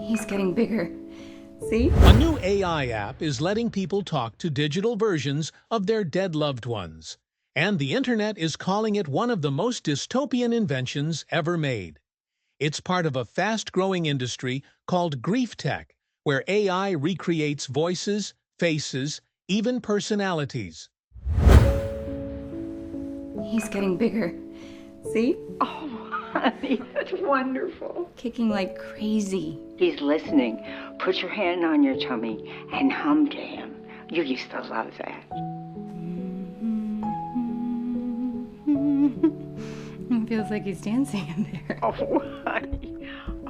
He's getting bigger. See? A new AI app is letting people talk to digital versions of their dead loved ones. And the internet is calling it one of the most dystopian inventions ever made. It's part of a fast-growing industry called grief tech, where AI recreates voices, faces, even personalities. He's getting bigger. See? Oh, honey, that's wonderful. Kicking like crazy. He's listening. Put your hand on your tummy and hum to him. You used to love that. It feels like he's dancing in there. Oh, honey.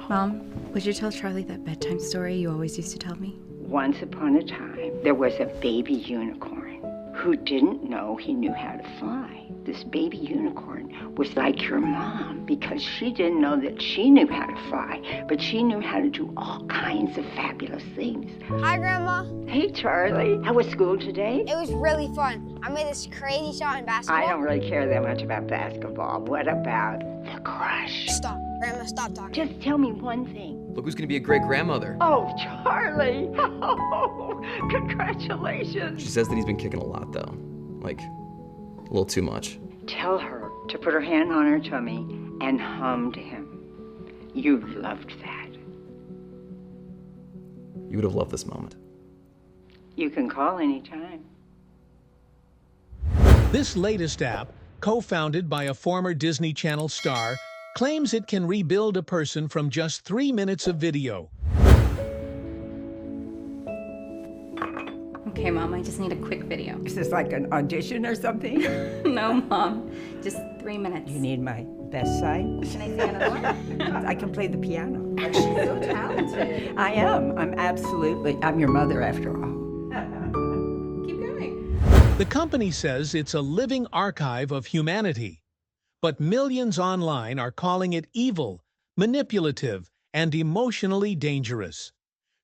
Mom, would you tell Charlie that bedtime story you always used to tell me? Once upon a time, there was a baby unicorn who didn't know he knew how to fly. This baby unicorn was like your mom because she didn't know that she knew how to fly, but she knew how to do all kinds of fabulous things. Hi, Grandma. Hey, Charlie. How was school today? It was really fun. I made this crazy shot in basketball. I don't really care that much about basketball. What about the crush? Stop. Grandma, stop talking. Just tell me one thing. Look who's gonna be a great grandmother. Oh, Charlie. Oh, congratulations. She says that he's been kicking a lot, though. Like, a little too much. Tell her to put her hand on her tummy and hum to him. You loved that. You would have loved this moment. You can call anytime. This latest app, co-founded by a former Disney Channel star, claims it can rebuild a person from just 3 minutes of video. Okay, Mom, I just need a quick video. Is this like an audition or something? No, Mom. Just 3 minutes. You need my best side? Can I see another one? I can play the piano. She's so talented. I am. I'm your mother after all. Keep going. The company says it's a living archive of humanity. But millions online are calling it evil, manipulative, and emotionally dangerous.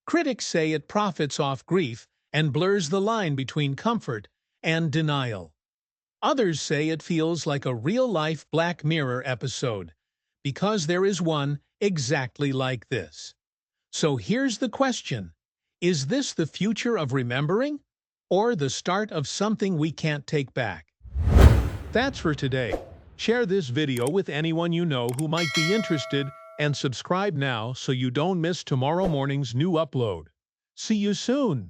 Critics say it profits off grief and blurs the line between comfort and denial. Others say it feels like a real-life Black Mirror episode, because there is one exactly like this. So here's the question: is this the future of remembering, or the start of something we can't take back? That's for today. Share this video with anyone you know who might be interested, and subscribe now so you don't miss tomorrow morning's new upload. See you soon!